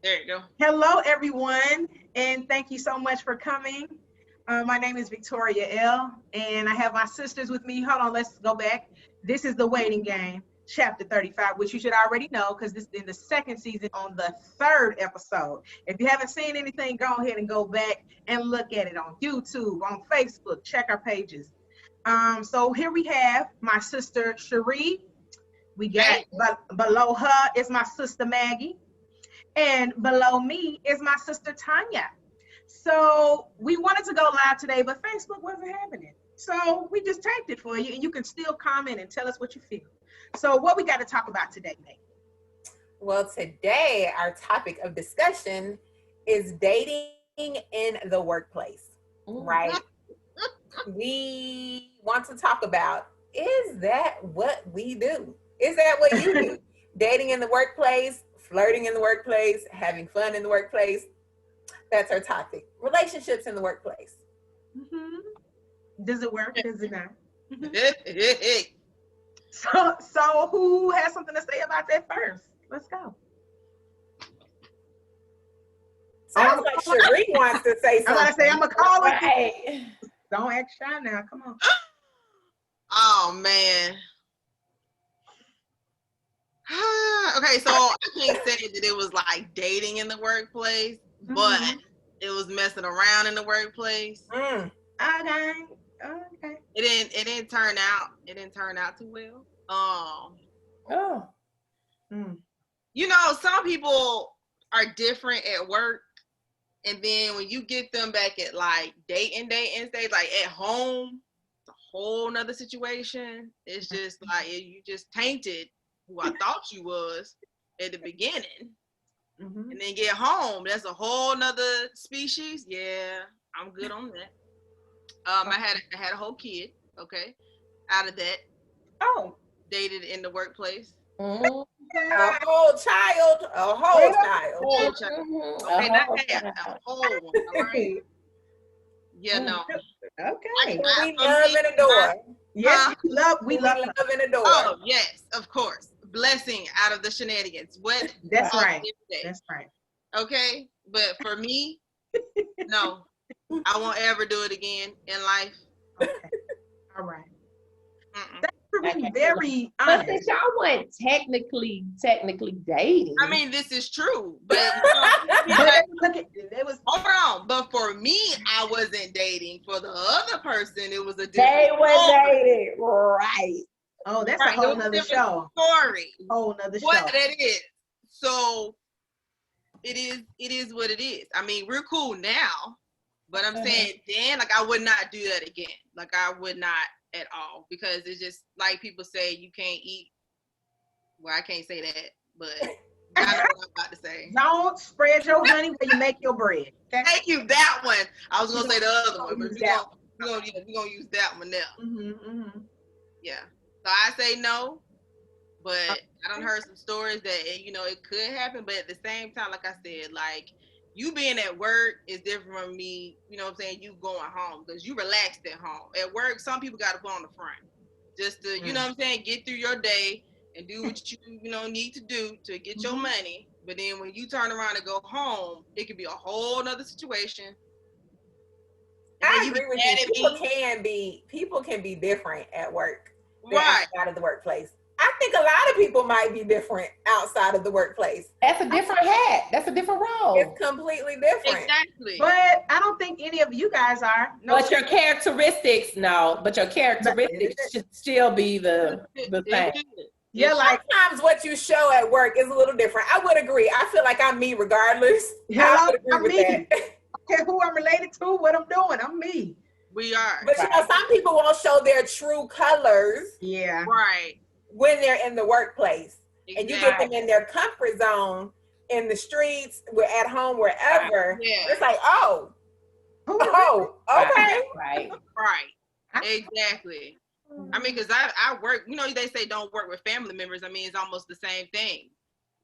There you go. Hello, everyone, and thank you so much for coming. My name is Victoria L, and I have my sisters with me. Hold on, let's go back. This is The Waiting Game, Chapter 35, which you should already know because this is in the second season on the third episode. If you haven't seen anything, go ahead and go back and look at it on YouTube, on Facebook. Check our pages. So here we have my sister Cherie. We got Hey. below her is my sister Maggie. And below me is my sister Tanya. So we wanted to go live today, but Facebook wasn't having it. So we just typed it for you, and you can still comment and tell us what you feel. So what we got to talk about today, Nate? Well, today our topic of discussion is dating in the workplace, right? We want to talk about, is that what we do? Is that what you do? Dating in the workplace, flirting in the workplace, having fun in the workplace. That's our topic. Relationships in the workplace. Does it work? Does it not? Hey. So who has something to say about that first? Let's go. Sounds like Cherie wants to say I'm something. gonna say I'm a caller. Right. Don't act shy now. Come on. Oh man. Okay, so I can't say that it was like dating in the workplace, but it was messing around in the workplace. Mm. Okay. It didn't turn out. It didn't turn out too well. Oh. You know, some people are different at work, and then when you get them back at like dating stage, like at home, it's a whole nother situation. It's just like you just tainted who I thought you was at the beginning, and then get home. That's a whole nother species. Yeah, I'm good on that. I had a whole kid. Okay, out of that, dated in the workplace. Mhm. A whole child. Whole child. Okay, not half, a whole one. All right. Yeah, no. Okay. We love and adore. Yes, we love and adore. Oh, yes, of course. Blessing out of the shenanigans. What? That's right. Day. That's right. Okay, but for me, no, I won't ever do it again in life. Okay. All right. Mm-mm. That's really Okay. very But honest. since y'all weren't technically dating. I mean, this is true, but But look at it was hold on. But for me, I wasn't dating. For the other person, it was a different They were story. dating, right? oh, that's Right, a it whole was a nother different show. story. Whole nother What show. that is. So it is what it is. I mean, we're cool now, but I'm saying then, like, I would not do that again. Like, I would not at all, because it's just like people say you can't eat. Well, I can't say that, but I know what I'm about to say. Don't spread your honey where you make your bread. Okay? Thank you, that one. I was gonna say the other one, but Use we're gonna use that one now. Mm-hmm. Yeah. So I say no, but I done heard some stories that it could happen, but at the same time, like I said, like you being at work is different from me. You know what I'm saying? You going home because you relaxed at home. At work, some people got to put on the front just to you know what I'm saying, get through your day and do what you need to do to get your money. But then when you turn around and go home, it could be a whole nother situation. I agree with you. People can be different at work than outside of the workplace. I think a lot of people might be different outside of the workplace. That's a different hat. That's a different role. It's completely different. Exactly. But I don't think any of you guys are. No. But your characteristics, should still be the same. Yeah, like sometimes what you show at work is a little different. I would agree. I feel like I'm me regardless. I would agree with that. Okay, who I'm related to, what I'm doing, I'm me. We are. But some people won't show their true colors. Yeah. Right. When they're in the workplace. Exactly. And you get them in their comfort zone in the streets, we're at home, wherever. Yeah. It's like, okay. Right. Exactly. I mean, because I work, they say don't work with family members. I mean, it's almost the same thing.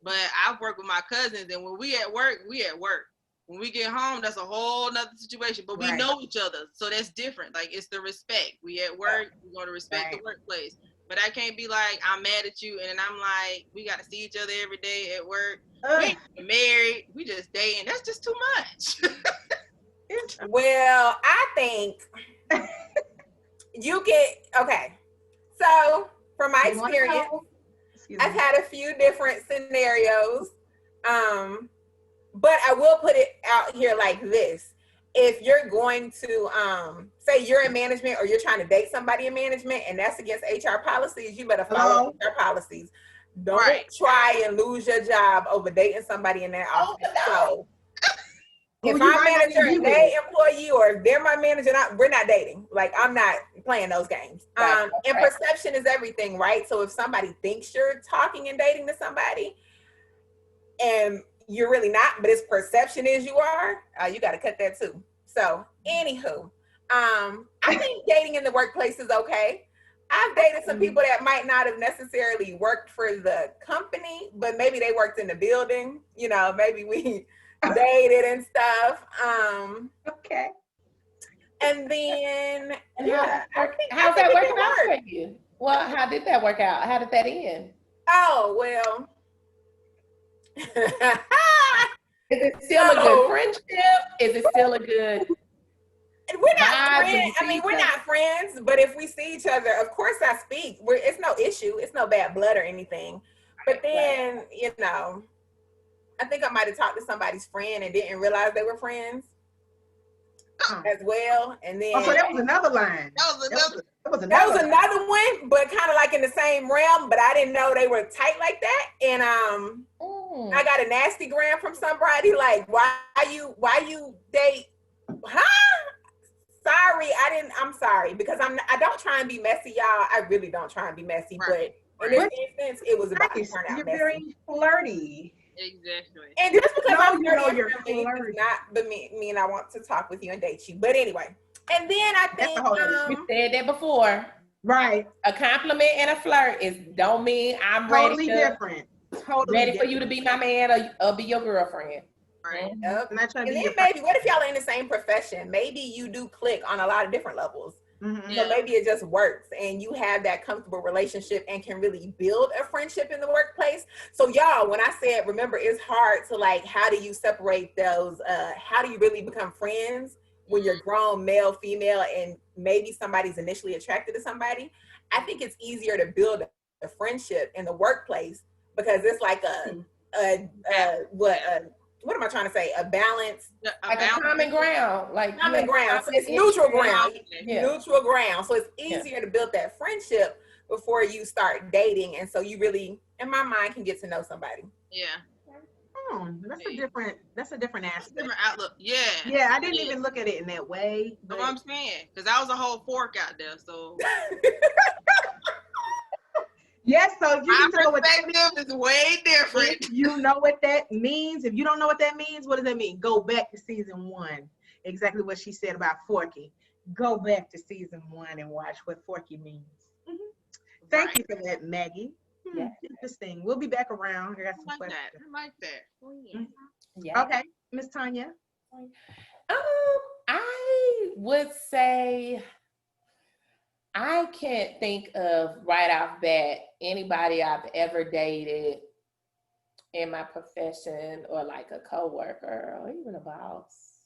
But I've worked with my cousins, and when we at work, we at work. When we get home, that's a whole nother situation. But we know each other, so that's different. Like, it's the respect. We at work, we're going to respect the workplace. But I can't be like, I'm mad at you, and then I'm like, we got to see each other every day at work. We ain't married. We just dating. That's just too much. Well, I think you get, okay. So from my experience, I've had a few different scenarios. But I will put it out here like this. If you're going to say you're in management or you're trying to date somebody in management and that's against HR policies, you better follow HR policies. Don't try and lose your job over dating somebody in that office. So if I'm manager and they employee, or if they're my manager, we're not dating. Like, I'm not playing those games. And perception is everything, right? So if somebody thinks you're talking and dating to somebody and you're really not, but its perception is you are, you got to cut that too. So anywho, I think dating in the workplace is okay. I've dated some people that might not have necessarily worked for the company, but maybe they worked in the building. You know, maybe we dated and stuff. Okay. And then, how's that working out for you? Well, how did that work out? How did that end? Oh, well. Is it still a good friendship? Is it still a good? We're not friends. I mean, we're not friends, but if we see each other, of course I speak. It's no issue. It's no bad blood or anything. But then, you know, I think I might have talked to somebody's friend and didn't realize they were friends as well. And then, so that was another line. That was another one, but kind of like in the same realm. But I didn't know they were tight like that. And I got a nasty gram from somebody like, why you date? Huh? Sorry, I'm sorry, because I don't try and be messy, y'all. I really don't try and be messy, but in this instance, it was about to turn out You're messy. very flirty. Exactly. And just because I'm flirty, you're does flirty. not mean I want to talk with you and date you. But anyway, and then I think we said that before. Right. A compliment and a flirt don't mean I'm totally ready different. Totally ready different. for you to be my man or be your girlfriend. Right. Yep. And then maybe, what if y'all are in the same profession? Maybe you do click on a lot of different levels. Mm-hmm. So maybe it just works and you have that comfortable relationship and can really build a friendship in the workplace. So y'all, when I said, remember, it's hard to like, how do you separate those? How do you really become friends when you're grown, male, female, and maybe somebody's initially attracted to somebody? I think it's easier to build a friendship in the workplace because it's like what am I trying to say? A balance, like a common ground, like common ground. So it's neutral ground, neutral ground. So it's easier to build that friendship before you start dating, and so you really, in my mind, can get to know somebody. Yeah. That's a different aspect. Different outlook. Yeah. Yeah, I didn't even look at it in that way. That's what I'm saying, because that was a whole fork out there. So. Yes, so if you my know what perspective is way different. If you know what that means, if you don't know what that means, what does that mean? Go back to season 1. Exactly what she said about Forky. Go back to season 1 and watch what Forky means. Mm-hmm. Thank you for that, Maggie. Interesting. We'll be back around. I got some questions. I like that. Oh, yeah. Yeah. Okay, Miss Tanya. I would say I can't think of right off bat anybody I've ever dated in my profession or like a coworker or even a boss.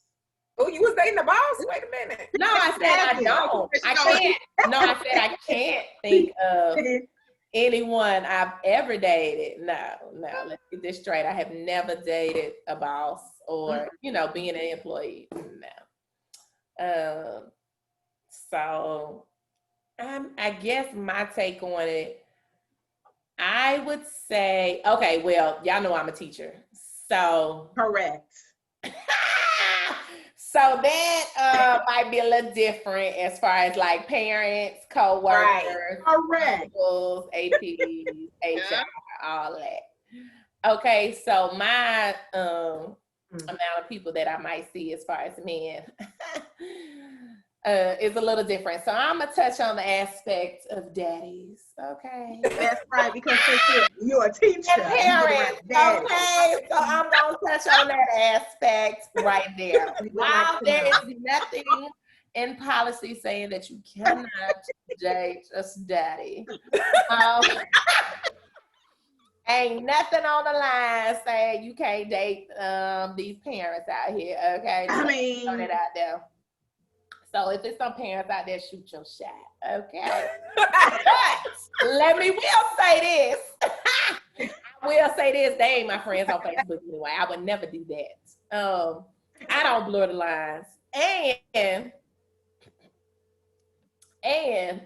Oh, you was dating a boss? Wait a minute. No, I said I don't. I can't. No, I said I can't think of anyone I've ever dated. No, let's get this straight. I have never dated a boss or, being an employee. No. So I guess my take on it, I would say, okay, well, y'all know I'm a teacher. So. Correct. So that might be a little different as far as like parents, co-workers, principals, APs, HR, all that. Okay, so my amount of people that I might see as far as men is a little different. So I'm gonna touch on the aspect of daddies. Okay. That's right, because you're a teacher. And parents. Okay. So I'm gonna touch on that aspect right there. While there is nothing in policy saying that you cannot date a daddy. Ain't nothing on the line saying you can't date these parents out here, okay? I mean, throw that out there. So if there's some parents out there, shoot your shot, okay? But let me will say this. I will say this. They ain't my friends on Facebook anyway. I would never do that. I don't blur the lines. And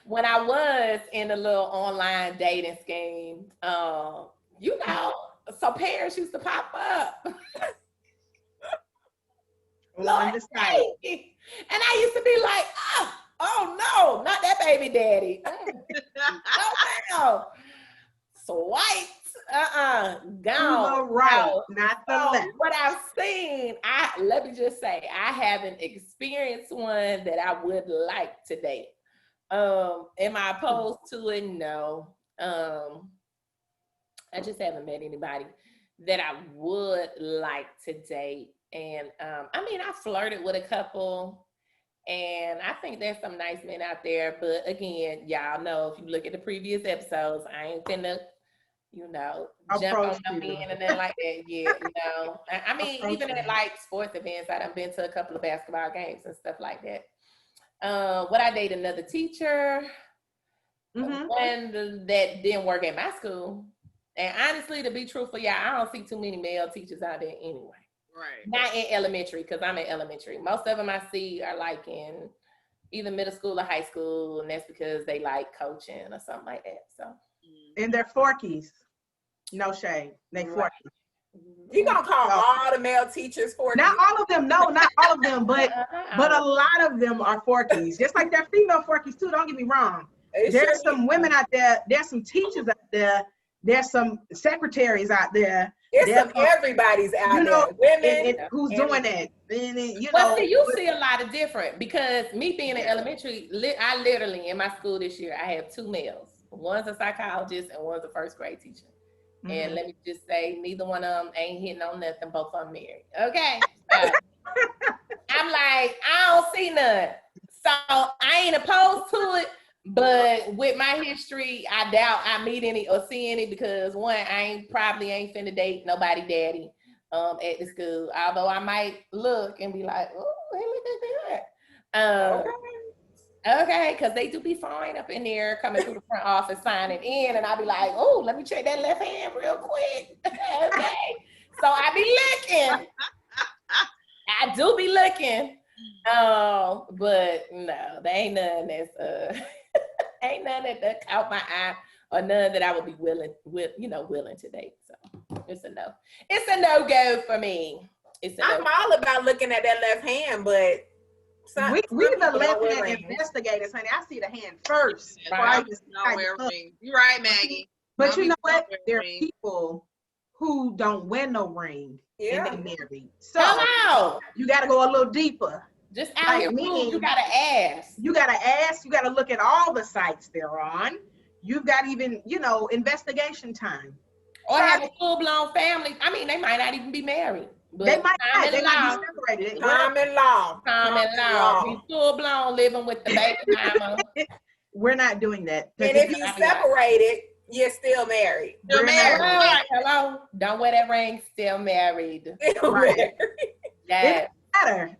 when I was in a little online dating scheme, you know, so parents used to pop up. on the side. And I used to be like, oh no, not that baby daddy. Oh no. Swiped. Gone. To the right, not the left. What I've seen, let me just say, I haven't experienced one that I would like to date. Am I opposed to it? No. I just haven't met anybody that I would like to date. And I mean, I flirted with a couple, and I think there's some nice men out there. But again, y'all know if you look at the previous episodes, I ain't finna, you know, jump on the men and then like that. Yeah, you know. I mean, even at like sports events, I done been to a couple of basketball games and stuff like that. Would I date another teacher? One that didn't work at my school. And honestly, to be truthful, yeah, I don't see too many male teachers out there anyway. Right. Not in elementary, because I'm in elementary. Most of them I see are like in either middle school or high school, and that's because they like coaching or something like that. So. And they're forkies. No shade. They forkies. You gonna call all the male teachers forkies? Not all of them. No, not all of them, but a lot of them are forkies. Just like they're female forkies too. Don't get me wrong. There's some women out there. There's some teachers out there. There's some secretaries out there. Everybody's out there. Women. And who's doing that? And, you see a lot of different, because me being in elementary, I literally, in my school this year, I have 2 males. One's a psychologist and one's a first grade teacher. And let me just say, neither one of them ain't hitting on nothing. Both of them married. Okay. I'm like, I don't see none. So I ain't opposed to it. But with my history, I doubt I meet any or see any, because one, I probably ain't finna date nobody daddy at the school. Although I might look and be like, oh, hey, look at that. Okay, because they do be fine up in there, coming through the front office, signing in, and I'll be like, oh, let me check that left hand real quick. Okay. So I be looking. I do be looking. But no, there ain't none that's ain't none that caught my eye, or none that I would be willing to date. So it's a no. It's a no-go for me. I'm all about looking at that left hand, but we the left-hand investigators, honey. I see the hand first. Right. You're right, Maggie. But you know what? There are people who don't wear no ring and they married. So you got to go a little deeper. Just out here, you gotta ask. You gotta ask. You gotta look at all the sites they're on. You've got even, investigation time. Or have a full-blown family. I mean, they might not even be married. But they might not. They might be separated. Common law. Be full-blown living with the baby mama. We're not doing that. And if you separated, you're still married. Still married. Hello. Don't wear that ring. Still married.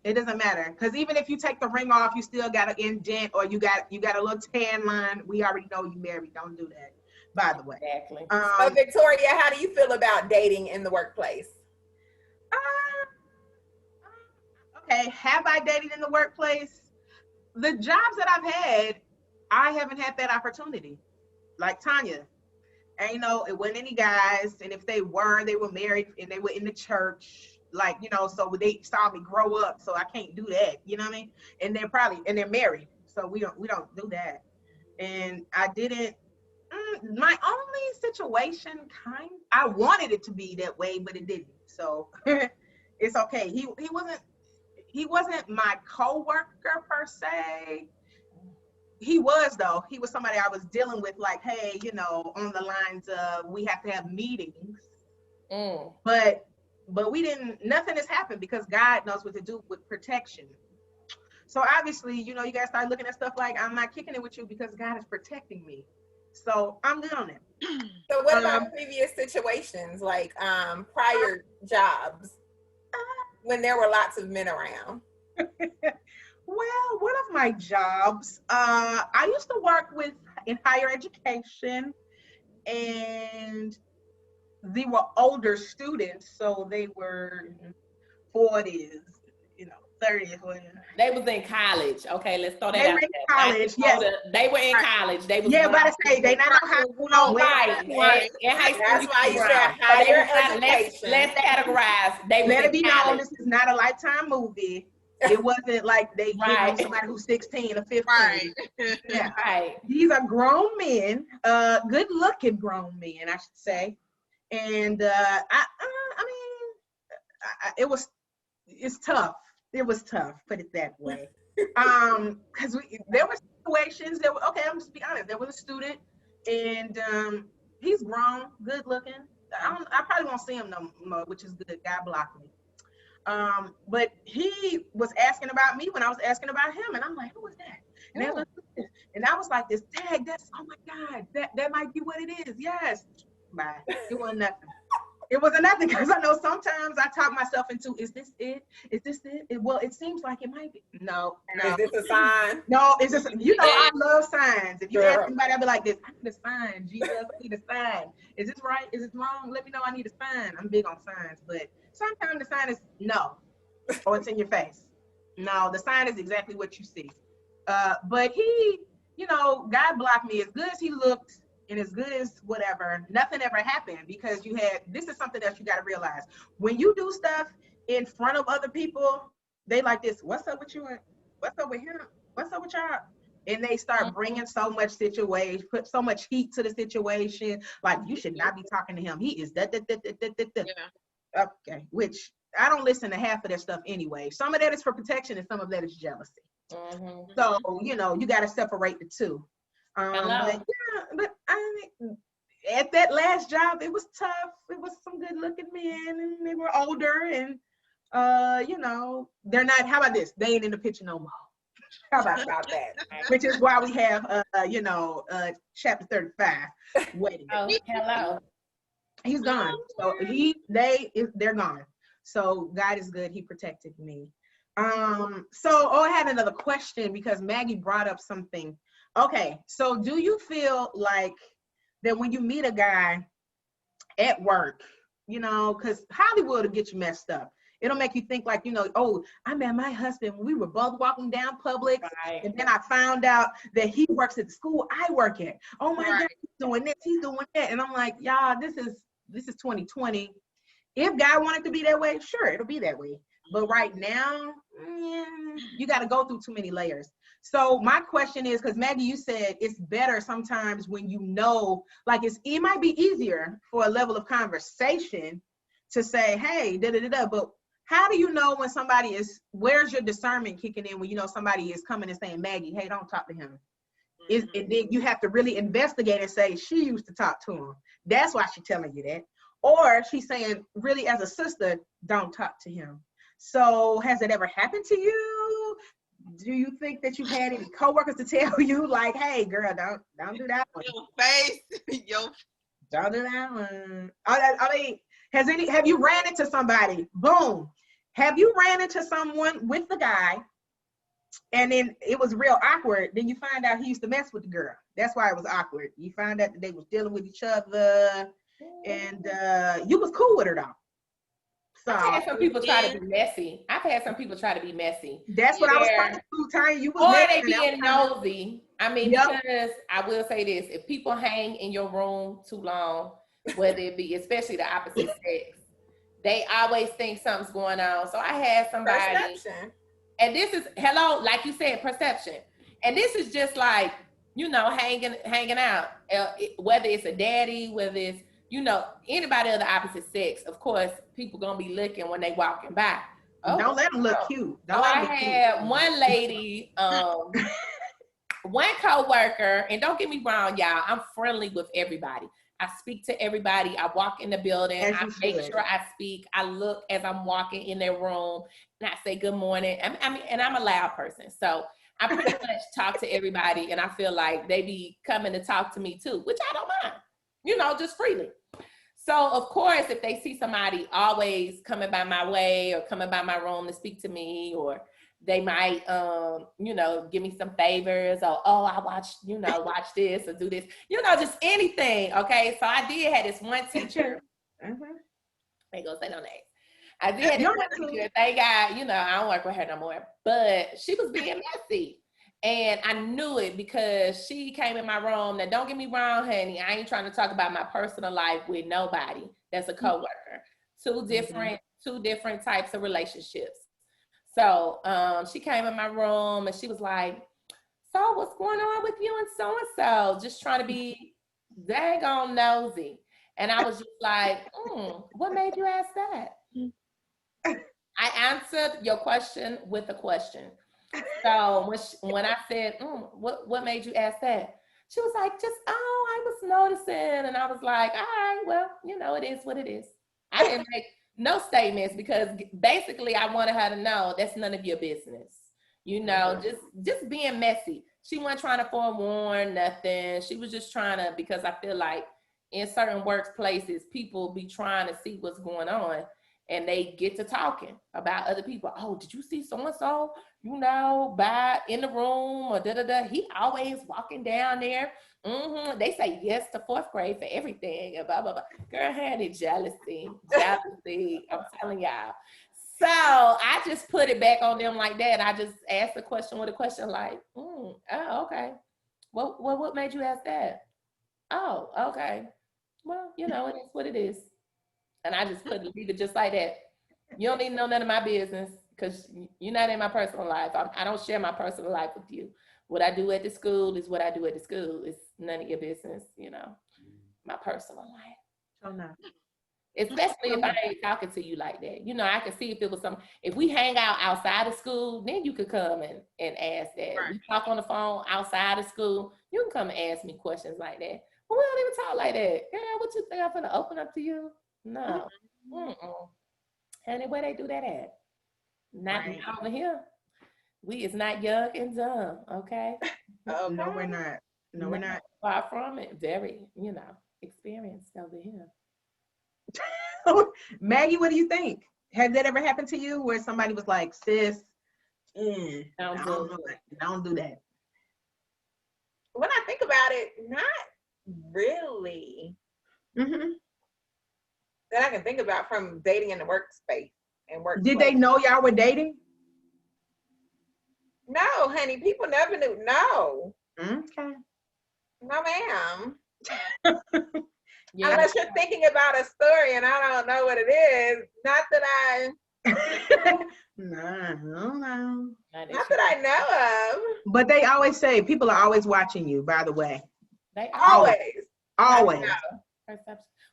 It doesn't matter, because even if you take the ring off, you still got an indent, or you got a little tan line. We already know you married. Don't do that, by the way. Exactly. So Victoria, how do you feel about dating in the workplace? Okay, have I dated in the workplace? The jobs that I've had, I haven't had that opportunity. Like Tanya, and it wasn't any guys, and if they were married and they were in the church. So they saw me grow up, so I can't do that. You know what I mean? And they're married, so we don't do that. And I didn't. My only situation, I wanted it to be that way, but it didn't. So it's okay. He wasn't my coworker per se. He was though. He was somebody I was dealing with, like, hey, on the lines of we have to have meetings, But we didn't, nothing has happened because God knows what to do with protection. So obviously, you guys start looking at stuff like, I'm not kicking it with you because God is protecting me. So I'm good on it. So what about previous situations, like prior jobs, when there were lots of men around? Well, one of my jobs, I used to work in higher education, and they were older students, so they were 40s, 30s. They was in college. Okay, let's throw that They out were in there. college, yes. They were in college. They was about to say they not know how to right. In high school, that's why you said ground. higher So education. let's categorize. They was Let in it be college. known, this is not a Lifetime movie. It wasn't like they giving somebody who's 16 or 15. Right. Yeah. Right. These are grown men, good looking grown men, I should say. And it's tough. It was tough, put it that way. Because there were situations that were, okay, I'm just be honest. There was a student, and he's grown, good looking. I probably won't see him no more, which is good. God blocked me. But he was asking about me when I was asking about him, and I'm like, who is that? And I was like, this tag, oh my God, that might be what it is. Yes. Bye. It wasn't nothing. It wasn't nothing, because I know sometimes I talk myself into, is this it? Is this it? Well, it seems like it might be. No. Is this a sign? No, it's just, I love signs. If you ask anybody, I'll be like this, I need a sign, Jesus, I need a sign. Is this right? Is this wrong? Let me know, I need a sign. I'm big on signs, but sometimes the sign is no, or it's in your face. No, the sign is exactly what you see. But he, God blocked me. As good as he looked and as good as whatever, nothing ever happened, because this is something that you got to realize. When you do stuff in front of other people, they like this, what's up with you? What's up with him? What's up with y'all? And they start bringing so much situation, put so much heat to the situation. Like, you should not be talking to him. He is that. Yeah. Okay, which I don't listen to half of that stuff anyway. Some of that is for protection and some of that is jealousy. Mm-hmm. So, you got to separate the two. But at that last job, it was tough. It was some good looking men, and they were older, and they're not, how about this? They ain't in the picture no more. How about that? Which is why we have chapter 35 wedding. Oh, hello. He's gone. So they're gone. So God is good. He protected me. I had another question, because Maggie brought up something. Okay, so do you feel like that when you meet a guy at work, because Hollywood will get you messed up. It'll make you think like, oh, I met my husband when we were both walking down Publix, right. And then I found out that he works at the school I work at. Oh my God, he's doing this, he's doing that. And I'm like, y'all, this is 2020. If God wanted to be that way, sure, it'll be that way. But right now, you got to go through too many layers. So my question is, because Maggie, you said it's better sometimes when like it might be easier for a level of conversation to say, hey, but how do you know when where's your discernment kicking in when somebody is coming and saying, Maggie, hey, don't talk to him? And then you have to really investigate and say, she used to talk to him. That's why she's telling you that. Or she's saying, really, as a sister, don't talk to him. So has it ever happened to you? Do you think that you've had any coworkers to tell you, like, hey, girl, don't do that one? Your face, don't do that one. I mean, have you ran into somebody? Boom. Have you ran into someone with the guy, and then it was real awkward? Then you find out he used to mess with the girl. That's why it was awkward. You find out that they was dealing with each other, and you was cool with her though. So, I've had some people try to be messy. That's what I was trying to tell you. Or they being nosy. I mean, because I will say this: if people hang in your room too long, whether it be, especially the opposite sex, they always think something's going on. So I had somebody, perception. And this is like you said, perception. And this is just like, hanging out. Whether it's a daddy, whether it's anybody of the opposite sex, of course, people gonna be looking when they walking by. Oh, don't let them look cute. I had one lady, one coworker, and don't get me wrong, y'all, I'm friendly with everybody. I speak to everybody. I walk in the building. I make sure I speak. I look as I'm walking in their room, and I say good morning. And I'm a loud person, so I pretty much talk to everybody, and I feel like they be coming to talk to me too, which I don't mind. just freely. So of course, if they see somebody always coming by my way or coming by my room to speak to me, or they might, give me some favors, or, I watch this or do this, just anything. Okay. So I did have this one teacher. They gonna say no names. I did have this one teacher. Thank God, I don't work with her no more, but she was being messy. And I knew it because she came in my room. Now, don't get me wrong, honey. I ain't trying to talk about my personal life with nobody that's a coworker. Two different types of relationships. So she came in my room and she was like, so what's going on with you and so-and-so? Just trying to be daggone nosy. And I was just like, what made you ask that? I answered your question with a question. So when I said, what made you ask that? She was like, I was noticing. And I was like, all right, well, it is what it is. I didn't make no statements because basically I wanted her to know that's none of your business. Just being messy. She wasn't trying to forewarn nothing. She was just trying to, because I feel like in certain workplaces, people be trying to see what's going on. And they get to talking about other people. Oh, did you see so-and-so, by in the room or da-da-da? He always walking down there. They say yes to 4th grade for everything. And blah, blah, blah. Girl, honey, jealousy. I'm telling y'all. So I just put it back on them like that. I just asked the question with a question like, oh, okay. Well, what made you ask that? Oh, okay. Well, it is what it is. And I just couldn't leave it just like that. You don't need to know none of my business because you're not in my personal life. I don't share my personal life with you. What I do at the school is what I do at the school. It's none of your business, my personal life. Oh, no. Especially if I ain't talking to you like that. I can see if it was if we hang out outside of school, then you could come and ask that. Right. We talk on the phone outside of school, you can come and ask me questions like that. But we don't even talk like that. Girl, what you think I'm gonna open up to you? No. Anyway, they do that at? Not over here. We is not young and dumb, okay? No, we're not. No, we're not. Far from it. Very, experienced over here. Maggie, what do you think? Has that ever happened to you where somebody was like, sis, don't do that? When I think about it, not really. That I can think about from dating in the workspace and work. Did they know y'all were dating? No, honey. People never knew. No. Okay. No, ma'am. Unless you're thinking about a story and I don't know what it is. Not that I. No. Not that I know of. But they always say people are always watching you. By the way. They always.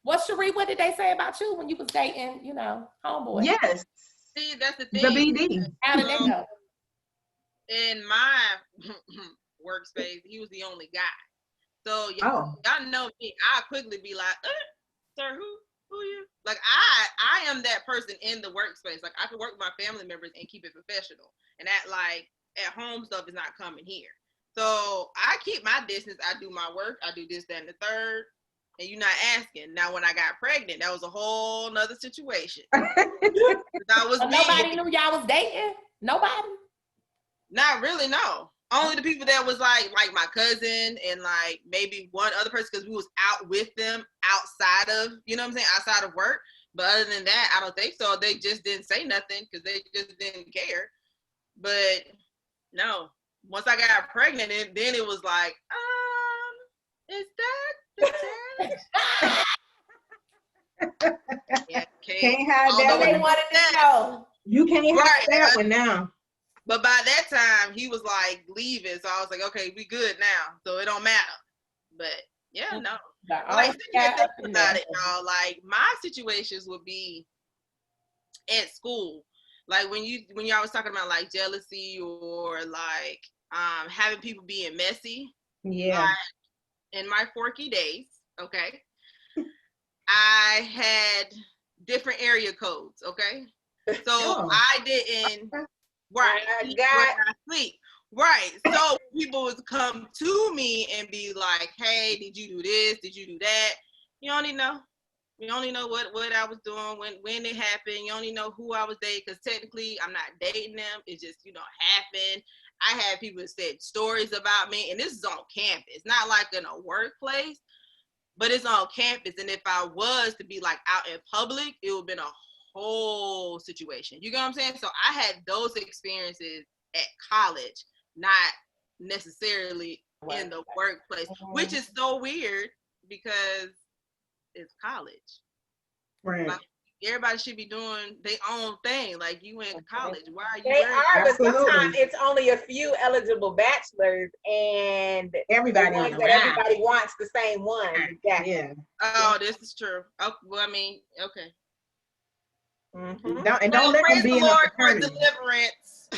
Well, Cherie, what did they say about you when you was dating, homeboy? Yes. See, that's the thing. The BD. How did they go? In my workspace, he was the only guy. So y'all know me. I'll quickly be like, sir, who you? Like I am that person in the workspace. Like I can work with my family members and keep it professional. And that like at home stuff is not coming here. So I keep my distance. I do my work. I do this, that, and the third. And you're not asking. Now, when I got pregnant, that was a whole nother situation. Nobody knew y'all was dating? Nobody? Not really, no. Only the people that was like my cousin and like maybe one other person because we was out with them outside of, outside of work. But other than that, I don't think so. They just didn't say nothing because they just didn't care. But no, once I got pregnant, then it was like, is that yeah, can't have that. They wanted to know. You can't have that one now. But by that time, he was like leaving, so I was like, okay, we good now, so it don't matter. But yeah, no. Like think about it, y'all. Like my situations would be at school, like when y'all was talking about like jealousy or like having people being messy. Yeah. Like, in my Forky days, okay, I had different area codes, okay? So I didn't, eat where I sleep. Right, so people would come to me and be like, hey, did you do this? Did you do that? You only know. You only know what I was doing when it happened. You only know who I was dating because technically I'm not dating them. It just happened. I had people that said stories about me, and this is on campus, not like in a workplace, but it's on campus. And if I was to be like out in public, it would have been a whole situation. You get what I'm saying? So I had those experiences at college, not necessarily in the workplace, which is so weird because it's college. Right. Like, everybody should be doing their own thing. Like, you went to college. Why are you They are, but sometimes it's only a few eligible bachelors, and everybody the ones that everybody wants the same one. Exactly. Yeah. Oh, this is true. Oh, well, I mean, okay. Mm-hmm. Don't let them be in a fraternity. For deliverance.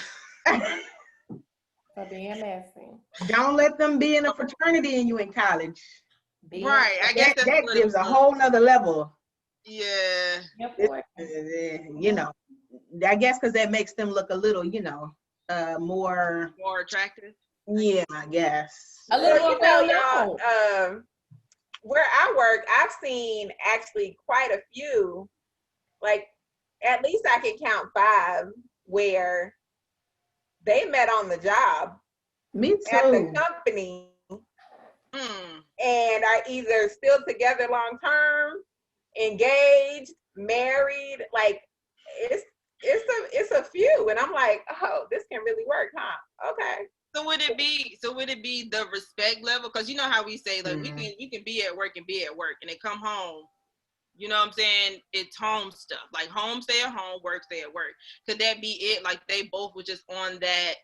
For being messy. Don't let them be in a fraternity and you in college. Right. I guess that gives a whole nother level. Yeah. You know, I guess because that makes them look a little, more attractive. Yeah, I guess. A little more, y'all. Where I work, I've seen actually quite a few. Like, at least I can count 5 where they met on the job. Me too. At the company. And are either still together long term, engaged, married. Like, it's a few, and I'm like, oh, this can really work, huh? Okay. So would it be the respect level? Because you know how we say, like, we can be at work and then come home. You know what I'm saying? It's home stuff. Like, home stay at home, work stay at work. Could that be it? Like, they both were just on that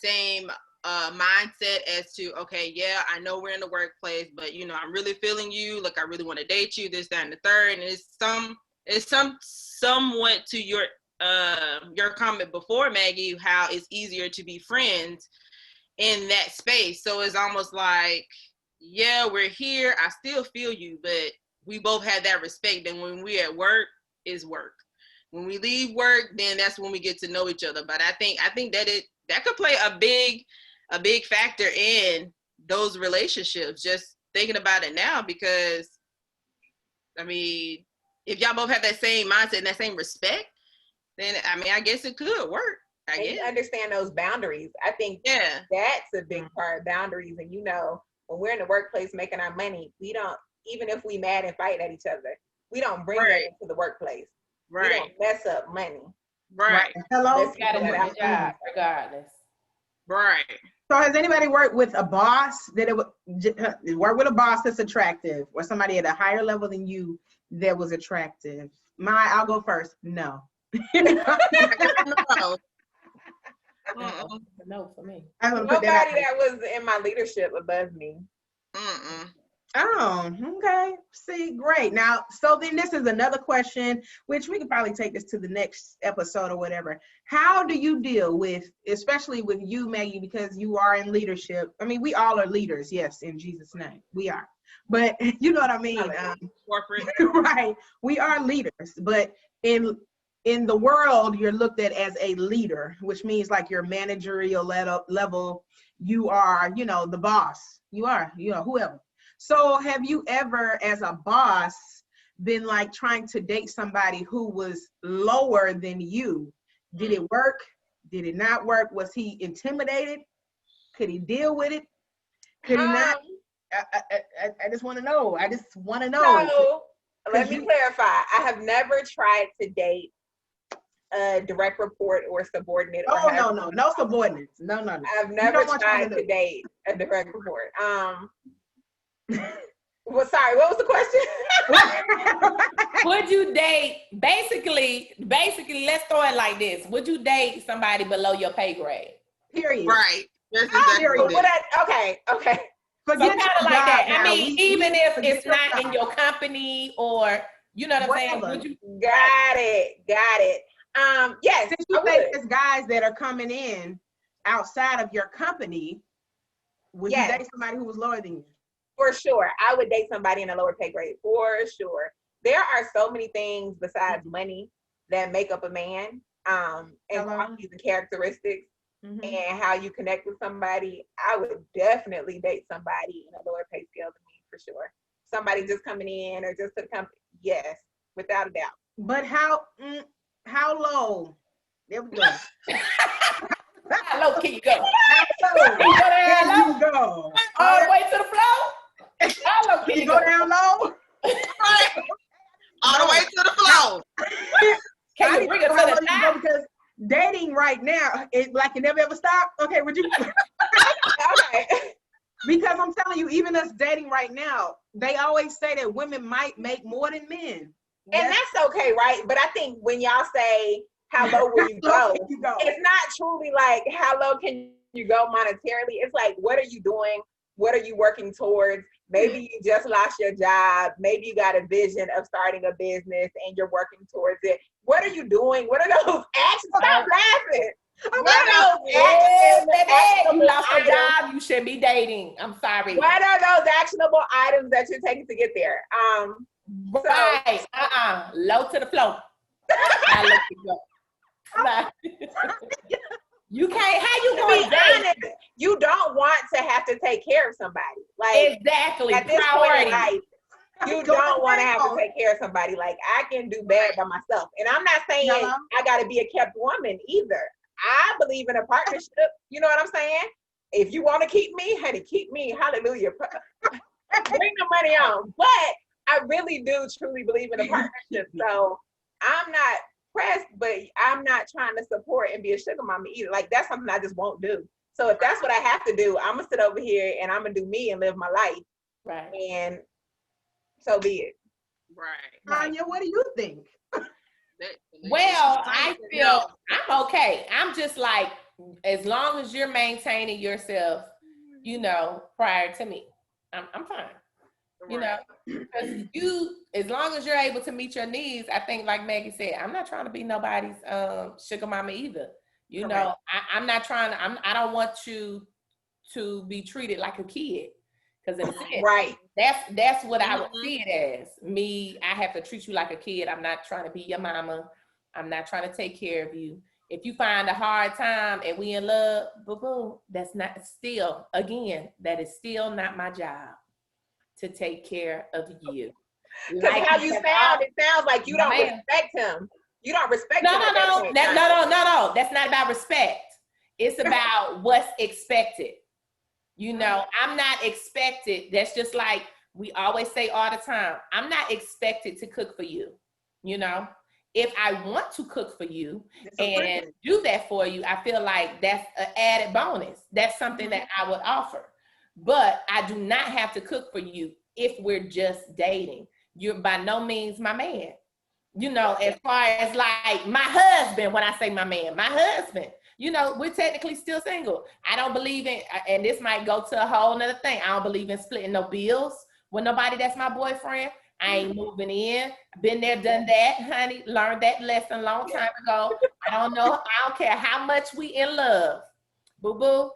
same mindset as to, okay, yeah, I know we're in the workplace, but I'm really feeling you. Like, I really want to date you. This, that, and the third. And it's somewhat to your comment before, Maggie, how it's easier to be friends in that space. So it's almost like, yeah, we're here. I still feel you, but we both have that respect. And when we're at work, is work. When we leave work, then that's when we get to know each other. But I think that could play a big factor in those relationships. Just thinking about it now, because I mean, if y'all both have that same mindset and that same respect, then I guess it could work. And you understand those boundaries. I think that's a big part, boundaries. And when we're in the workplace making our money, we don't, even if we mad and fight at each other, we don't bring that into the workplace. Right. We don't mess up money. Right. Hello. You gotta do your job regardless. Right. So has anybody worked with a boss work with a boss that's attractive, or somebody at a higher level than you that was attractive? I'll go first. No. No for me. Nobody that was in my leadership above me. Oh, okay. See, great. Now, so then this is another question, which we could probably take this to the next episode or whatever. How do you deal with, especially with you, Maggie, because you are in leadership? I mean, we all are leaders, yes, in Jesus' name, we are. But you know what I mean? Corporate. Right. We are leaders, but in the world, you're looked at as a leader, which means like your managerial level, you are, the boss. You are, whoever. So have you ever, as a boss, been like trying to date somebody who was lower than you? Did it work? Did it not work? Was he intimidated? Could he deal with it? Could he not? I just want to know. So let me clarify. I have never tried to date a direct report or subordinate. No subordinates. No. I've never tried to date a direct report. Well, sorry, what was the question? Would you date, basically, let's throw it like this. Would you date somebody below your pay grade? Period. Right. Okay. So kind of like that. I mean, even if it's not in your company, or, you know what I'm saying? Would you? Got it. Yes. Since you think there's guys that are coming in outside of your company, would you date somebody who was lower than you? For sure. I would date somebody in a lower pay grade. For sure. There are so many things besides money that make up a man, and qualities and characteristics, and how you connect with somebody. I would definitely date somebody in a lower pay scale than me, for sure. somebody just coming in or just to come. Yes, without a doubt. But how low? There we go. How low can you go? How low Can you go down can low? you go? All the way to the floor? How low Can you go down low? All the way to the floor. Can you bring it to the top? Because dating right now, it like it never ever stop. Okay, would you? Okay. Because I'm telling you, even us dating right now, they always say that women might make more than men. And that's okay, right? But I think when y'all say how low will you go, it's not truly like how low can you go monetarily. It's like, what are you doing? What are you working towards? Maybe you just lost your job. Maybe you got a vision of starting a business and you're working towards it. What are you doing? What are those actions? Stop laughing. You lost your job, you should be dating. I'm sorry. What are those actionable items that you're taking to get there? Right. Low to the floor. I let you go. You can't. How you going to date? You don't want to have to take care of somebody. Like exactly. At this point in life, you don't want to have to take care of somebody. Like I can do bad by myself, and I'm not saying I got to be a kept woman either. I believe in a partnership. You know what I'm saying? If you want to keep me, honey, keep me. Hallelujah. Bring the money on. But I really do truly believe in a partnership. So I'm not pressed, but I'm not trying to support and be a sugar mama either. Like that's something I just won't do. So if that's what I have to do, I'm gonna sit over here and I'm gonna do me and live my life. Right. And so be it. Right. Tanya, what do you think? Well, I feel I'm okay. I'm just like, as long as you're maintaining yourself, you know, prior to me, I'm fine. You know, because as long as you're able to meet your needs, I think, like Maggie said, I'm not trying to be nobody's sugar mama either. You know, I'm not trying to. I don't want you to be treated like a kid, because that's what I would see it as. Me, I have to treat you like a kid. I'm not trying to be your mama. I'm not trying to take care of you. If you find a hard time and we in love, boo-boo, that's not still, again, that is still not my job to take care of you. Like how you sound, it sounds like you don't respect him. You don't respect him. No. That's not about respect. It's about what's expected. You know, I'm not expected. That's just like we always say all the time. I'm not expected to cook for you. You know, if I want to cook for you and do that for you, I feel like that's an added bonus. That's something that I would offer. But I do not have to cook for you if we're just dating. You're by no means my man. You know, as far as like my husband, when I say my man, my husband, you know, we're technically still single. I don't believe in, and this might go to a whole nother thing, I don't believe in splitting no bills with nobody that's my boyfriend. I ain't moving in. Been there, done that, honey. Learned that lesson a long time ago. I don't care how much we in love. Boo-boo.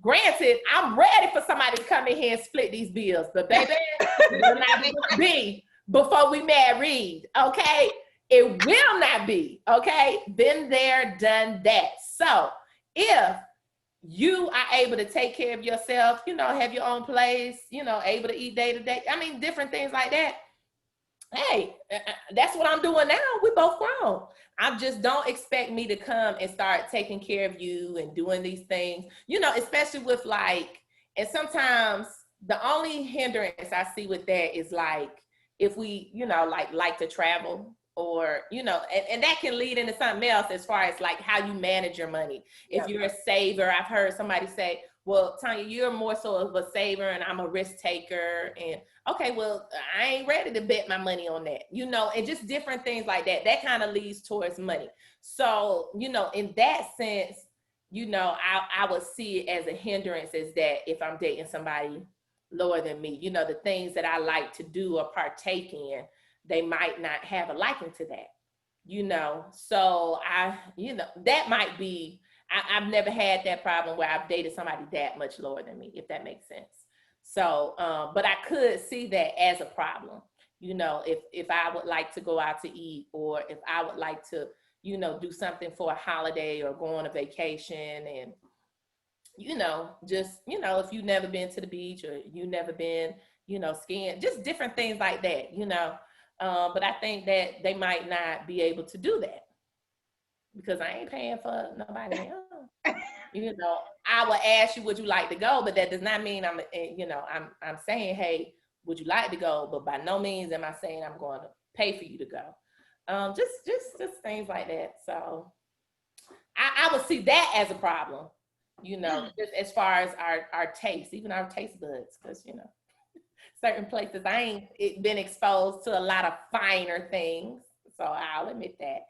Granted, I'm ready for somebody to come in here and split these bills, but baby, it will not be before we married, okay? It will not be, okay? Been there, done that. So if you are able to take care of yourself, you know, have your own place, you know, able to eat day to day, I mean, different things like that. Hey, that's what I'm doing now. We both grown. I just don't expect me to come and start taking care of you and doing these things, you know, especially with like, and sometimes the only hindrance I see with that is like, if we, you know, like to travel or, you know, and that can lead into something else as far as like how you manage your money. If you're a saver, I've heard somebody say, well, Tanya, you're more so of a saver and I'm a risk taker. And okay, well, I ain't ready to bet my money on that, you know, and just different things like that. That kind of leads towards money. So, you know, in that sense, you know, I would see it as a hindrance is that if I'm dating somebody lower than me, you know, the things that I like to do or partake in, they might not have a liking to that, you know. So you know, that might be, I've never had that problem where I've dated somebody that much lower than me, if that makes sense. So, but I could see that as a problem, you know, if I would like to go out to eat or if I would like to, you know, do something for a holiday or go on a vacation and, you know, just, you know, if you've never been to the beach or you've never been, skin, just different things like that, but I think that they might not be able to do that because I ain't paying for nobody else. I will ask you, would you like to go? But that does not mean I'm saying, hey, would you like to go? But by no means am I saying I'm going to pay for you to go. Just things like that. So I would see that as a problem, just as far as our taste, even our taste buds, because certain places I ain't been exposed to a lot of finer things. So I'll admit that,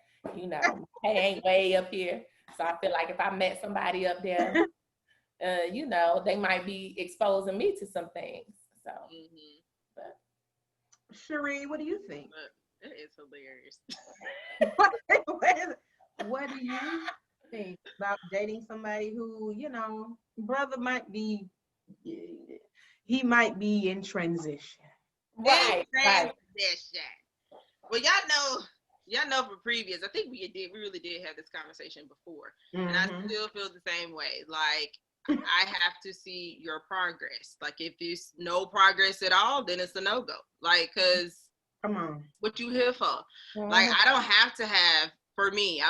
pay ain't way up here. So I feel like if I met somebody up there, they might be exposing me to some things. So, but Cherie, what do you think? It is hilarious. What do you think about dating somebody who, brother might be, he might be in transition. Right. Well, y'all know from previous, I think we really did have this conversation before. And I still feel the same way. Like, I have to see your progress. Like, if there's no progress at all, then it's a no-go. Like, because come on, what you here for? Like, I don't have to have, for me,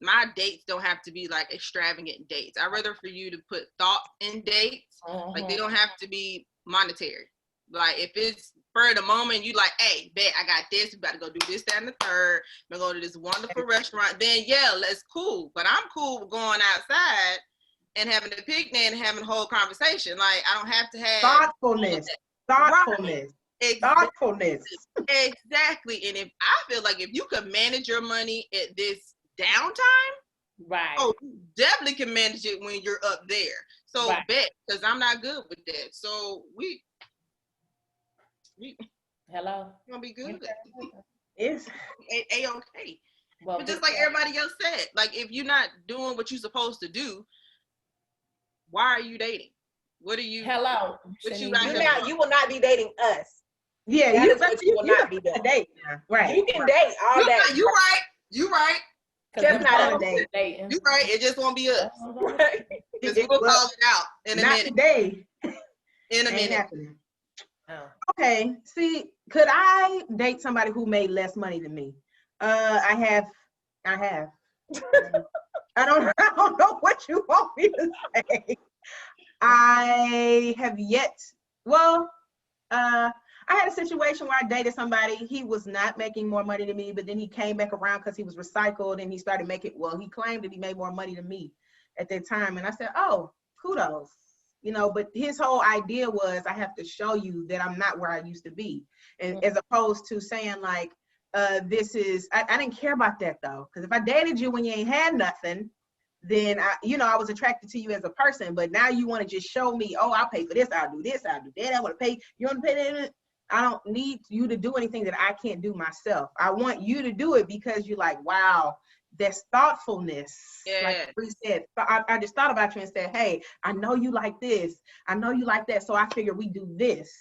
my dates don't have to be like extravagant dates. I'd rather for you to put thought in dates. Like, they don't have to be monetary. Like, if it's for the moment, you like, hey, bet I got this. We got to go do this, that, and the third. We're going to go to this wonderful restaurant. Then, yeah, that's cool. But I'm cool with going outside and having a picnic and having a whole conversation. Like, I don't have to have thoughtfulness. Right. Thoughtfulness. Exactly. And I feel like if you could manage your money at this downtime, right? Oh, you definitely can manage it when you're up there. So bet, because I'm not good with that. So we hello, gonna be good. It's a-okay. Well, but just like everybody else said, like if you're not doing what you're supposed to do, why are you dating? What are you? Hello, you will not be dating us. Yeah, you will not be dating. Right. You can date all that. You right. Just not on a date. You right. It just won't be us. Right. Because we'll call it out in a minute. Today. In a minute. Happening. Oh. Okay. See, could I date somebody who made less money than me? I have. I don't know what you want me to say. I have yet. Well, I had a situation where I dated somebody. He was not making more money than me, but then he came back around because he was recycled and he started making. Well, he claimed that he made more money than me at that time, and I said, "Oh, kudos." But his whole idea was I have to show you that I'm not where I used to be. And as opposed to saying like, this is, I didn't care about that though. Because if I dated you when you ain't had nothing, then I was attracted to you as a person. But now you want to just show me, oh, I'll pay for this, I'll do this, I'll do that, I want to pay, you want to pay that? I don't need you to do anything that I can't do myself. I want you to do it because you're like, wow, that's thoughtfulness. Yeah. Like we said, I just thought about you and said, hey, I know you like this. I know you like that. So I figure we do this.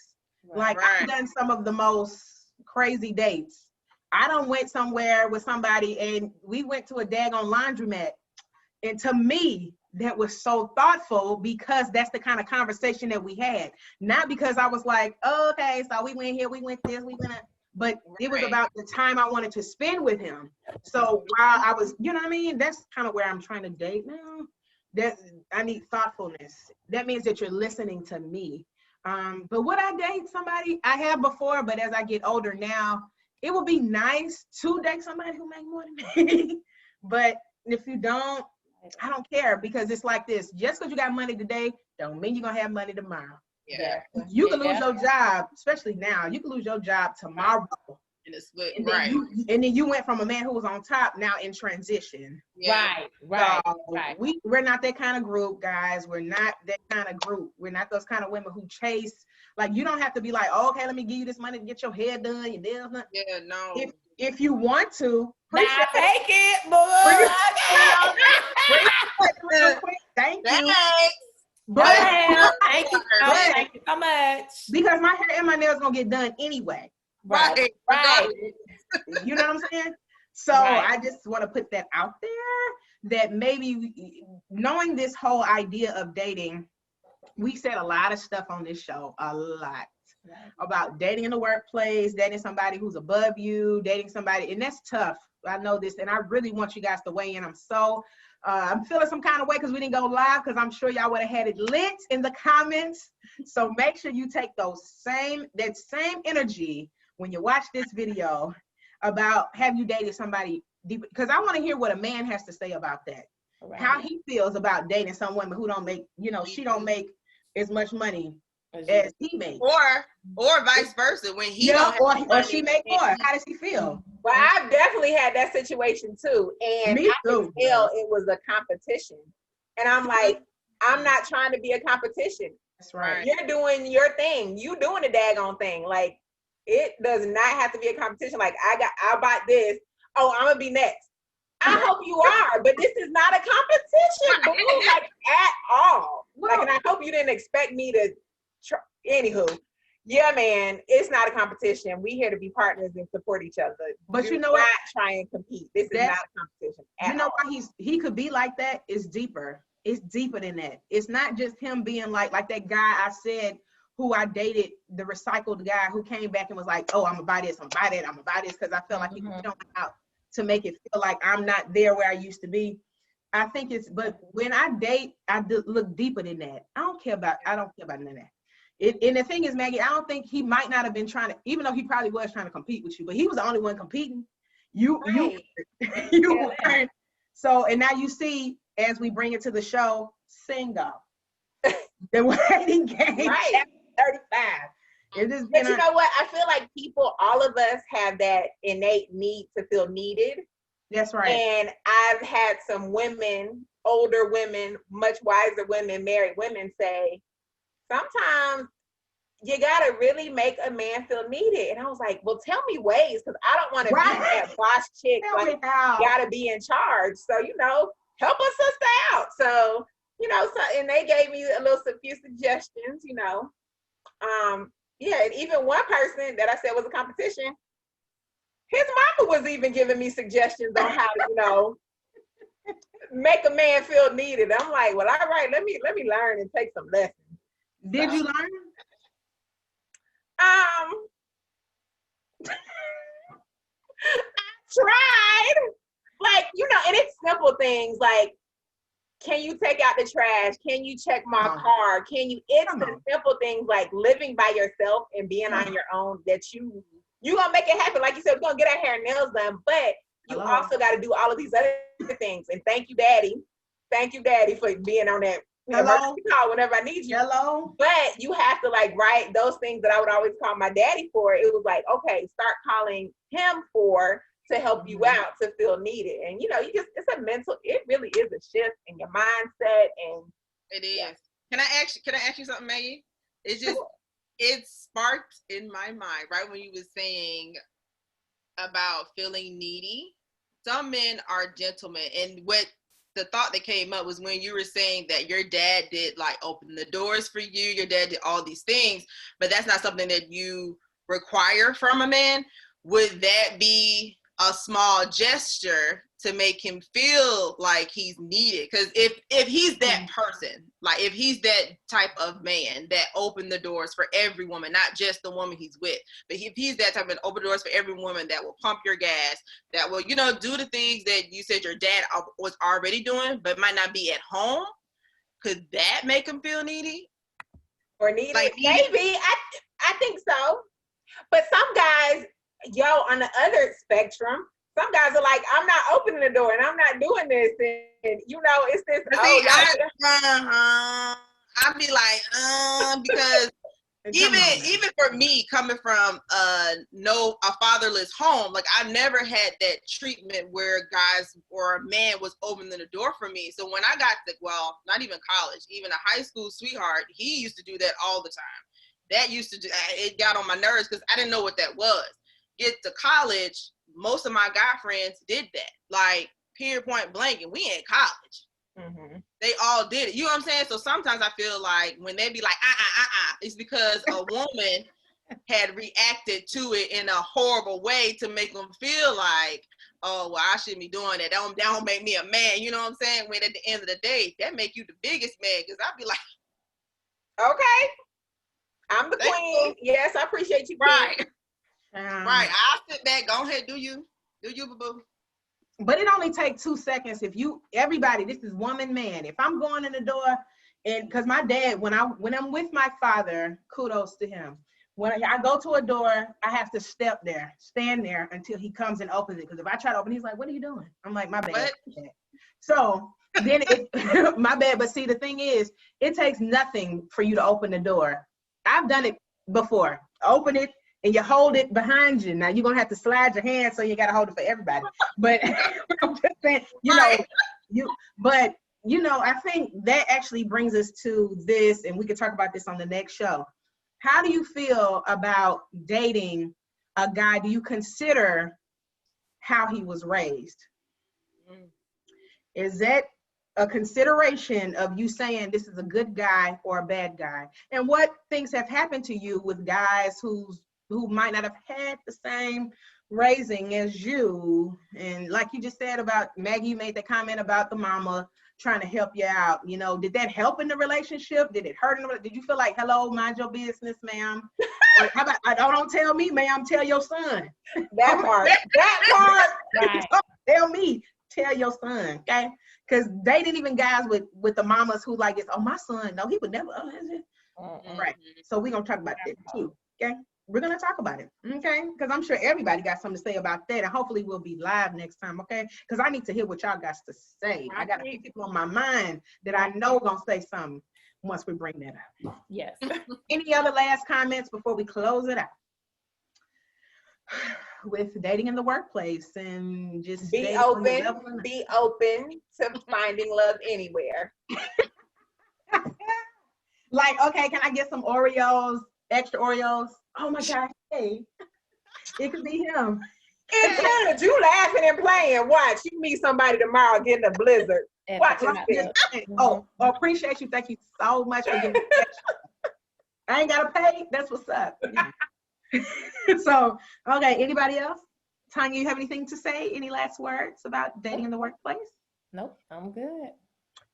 Right. Like I've done some of the most crazy dates. I done went somewhere with somebody and we went to a daggone laundromat. And to me, that was so thoughtful because that's the kind of conversation that we had. Not because I was like, oh, okay, so we went here, we went this, we went, but it was about the time I wanted to spend with him. So while I was, you know what I mean? That's kind of where I'm trying to date now. That I need thoughtfulness. That means that you're listening to me. But would I date somebody? I have before, but as I get older now, it would be nice to date somebody who makes more than me. But if you don't, I don't care because it's like this. Just because you got money today, don't mean you're going to have money tomorrow. Yeah. You can lose your job, especially now. You can lose your job tomorrow. And then you went from a man who was on top now in transition. Yeah. Right. We're not that kind of group, guys. We're not that kind of group. We're not those kind of women who chase. Like, you don't have to be like, oh, okay, let me give you this money to get your hair done, your nails done. Yeah, no. If you want to, take it, boy. Thank you. But thank you so much. Because my hair and my nails gonna get done anyway. Right. You know what I'm saying? So I just want to put that out there that maybe knowing this whole idea of dating, we said a lot of stuff on this show, a lot. about dating in the workplace, dating somebody who's above you, dating somebody, and that's tough. I know this, and I really want you guys to weigh in. I'm feeling some kind of way because we didn't go live, because I'm sure y'all would have had it lit in the comments. So make sure you take that same energy when you watch this video about, have you dated somebody deep? Because I want to hear what a man has to say about that. Right. How he feels about dating some woman who don't make, she don't make as much money as he makes, or vice versa, when he don't have or she make more. How does he feel? Well, I've definitely had that situation too, and Me I too, can tell it was a competition, and I'm like, I'm not trying to be a competition. That's right. You're doing your thing. You doing the daggone thing. Like, it does not have to be a competition. Like, I bought this. Oh, I'm gonna be next. I hope you are, but this is not a competition, boo, like at all. Like, and I hope you didn't expect me to. Anywho, yeah, man, it's not a competition. We here to be partners and support each other. But you know what? Not try and compete. This is not a competition. You know why he could be like that? It's deeper. It's deeper than that. It's not just him being like that guy I said who I dated, the recycled guy who came back and was like, oh, I'm gonna buy this, I'm gonna buy that, I'm gonna buy this, because I felt like he was showing out to make it feel like I'm not there where I used to be. I think but when I date, I look deeper than that. I don't care about none of that. And the thing is, Maggie, I don't think he might not have been trying to, even though he probably was trying to compete with you, but he was the only one competing. You weren't. So, and now you see, as we bring it to the show, single. The wedding game, right. 35. But you know what? I feel like all of us have that innate need to feel needed. That's right. And I've had some women, older women, much wiser women, married women say, sometimes you gotta really make a man feel needed. And I was like, well, tell me ways, because I don't want to be that boss chick. Like, gotta be in charge. So, help us sister out. So, and they gave me a few suggestions, yeah, and even one person that I said was a competition, his mama was even giving me suggestions on how to, make a man feel needed. I'm like, well, all right, let me learn and take some lessons. Did you learn? I tried. Like, and it's simple things like, can you take out the trash? Can you check my car? It's the simple things like living by yourself and being on your own that you gonna make it happen. Like you said, we're gonna get our hair and nails done, but you also got to do all of these other things. And thank you, Daddy. Thank you, Daddy, for being on that emergency call whenever I need you. Hello. But you have to write those things that I would always call my daddy for. It was like, okay, start calling him to help you out, to feel needed. And it really is a shift in your mindset. And it is. Yeah. Can I ask you something, Maggie? It sparked in my mind right when you were saying about feeling needy. Some men are gentlemen, and what the thought that came up was when you were saying that your dad did open the doors for you, your dad did all these things, but that's not something that you require from a man. Would that be a small gesture to make him feel like he's needed? Because if he's that person, if he's that type of man that opened the doors for every woman, not just the woman he's with, but if he's that type of open doors for every woman, that will pump your gas, that will do the things that you said your dad was already doing but might not be at home, could that make him feel needy or needed? Maybe. I think so. But some guys, on the other spectrum, some guys are like, I'm not opening the door and I'm not doing this, and it's this. I'd be like, because even for me, coming from a fatherless home, I never had that treatment where guys or a man was opening the door for me. So when I got not even college, even a high school sweetheart, he used to do that all the time. That it got on my nerves because I didn't know what that was. Get to college, most of my guy friends did that, period, point blank, and we in college. They all did it. You know what I'm saying? So sometimes I feel like when they be like, it's because a woman had reacted to it in a horrible way to make them feel like, oh, well, I shouldn't be doing that. That don't make me a man. You know what I'm saying? When at the end of the day, that make you the biggest man. Because I'd be like, okay. I'm the queen. Yes, I appreciate you. Right. Right. I'll sit back. Go ahead. Do you, boo-boo. But it only takes 2 seconds. If everybody, this is woman, man. If I'm going in the door, and because my dad, when I'm with my father, kudos to him. When I go to a door, I have to stand there until he comes and opens it. Because if I try to open, he's like, "What are you doing?" I'm like, "My bad." What? So then my bad. But see, the thing is, it takes nothing for you to open the door. I've done it before. Open it and you hold it behind you. Now you're gonna have to slide your hand, so you gotta hold it for everybody. But I'm just saying, I think that actually brings us to this, and we could talk about this on the next show. How do you feel about dating a guy? Do you consider how he was raised? Is that a consideration of you saying this is a good guy or a bad guy? And what things have happened to you with guys who might not have had the same raising as you? And like you just said about Maggie, you made the comment about the mama trying to help you out. Did that help in the relationship? Did it hurt? Did you feel like, hello, mind your business, ma'am? Or how about, don't tell me, ma'am, tell your son. That part. Right. Tell me, tell your son, okay? Because they didn't even guys with the mamas who like, oh, my son, no, he would never. Right. So we're going to talk about that too, okay? We're going to talk about it, okay? Because I'm sure everybody got something to say about that, and hopefully we'll be live next time, okay? Because I need to hear what y'all got to say. I got a few people on my mind that I know going to say something once we bring that up. Yes. Any other last comments before we close it out? With dating in the workplace and just be open to finding love anywhere. Like, okay, can I get some Oreos, extra Oreos? Oh my God, hey, it could be him. It's good. You laughing and playing. Watch, you meet somebody tomorrow getting a blizzard. Watch it. Oh, appreciate you. Thank you so much for giving me I ain't gotta pay. That's what's up. So, okay, anybody else? Tanya, you have anything to say? Any last words about dating in the workplace? Nope, I'm good.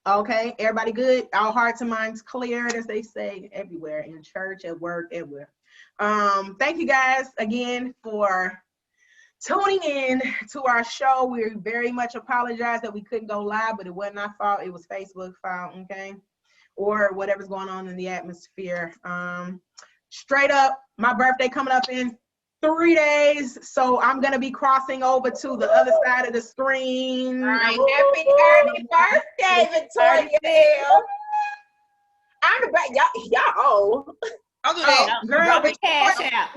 Okay, everybody good? Our hearts and minds cleared, as they say, everywhere, in church, at work, everywhere. Thank you guys again for tuning in to our show. We very much apologize that we couldn't go live, but it wasn't our fault. It was Facebook's fault, okay? Or whatever's going on in the atmosphere. Straight up, my birthday coming up in 3 days, so I'm gonna be crossing over to the other side of the screen. Happy early birthday, Victoria. I'm the y'all old. I'll do that. Oh, girl, but cash out.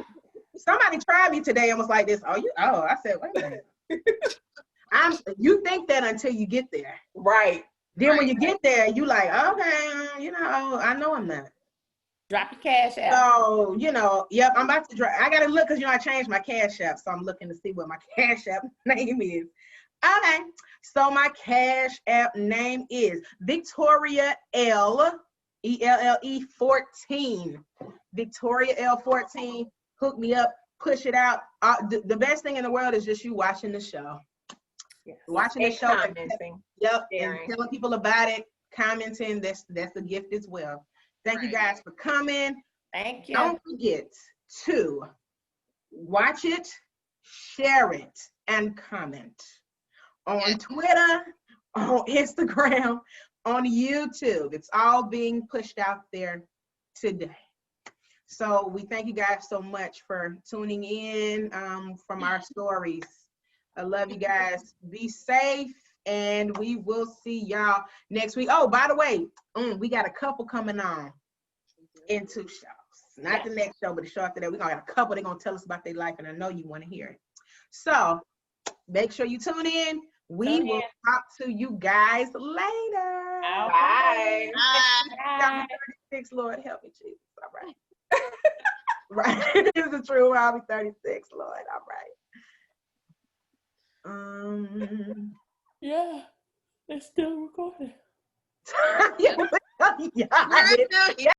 Somebody tried me today and was like this. I said, wait a minute. You think that until you get there. Right. Then when you get there, you like, okay, I know I'm not. Drop your cash out. So, yep, I'm about to drop. I got to look because, I changed my cash app. So I'm looking to see what my cash app name is. Okay. So my cash app name is Victoria L, ELLE 14. Victoria L 14. Hook me up, push it out. The best thing in the world is just you watching the show. Yes. Watching the show. Commenting. Yep. And telling people about it, commenting. That's a gift as well. Thank you guys for coming. Thank you. Don't forget to watch it, share it, and comment on Twitter, on Instagram, on YouTube. It's all being pushed out there today. So we thank you guys so much for tuning in from our stories. I love you guys. Be safe, and we will see y'all next week. Oh, by the way, we got a couple coming on in 2 shows. Not the next show, but the show after that. We're going to have a couple. They're going to tell us about their life, and I know you want to hear it. So make sure you tune in. We will talk to you guys later. Bye. Bye. 36, Lord, help me, Jesus. All right. Right. It's the truth. I'll be 36, Lord. All right. Yeah, it's still recording. Yeah.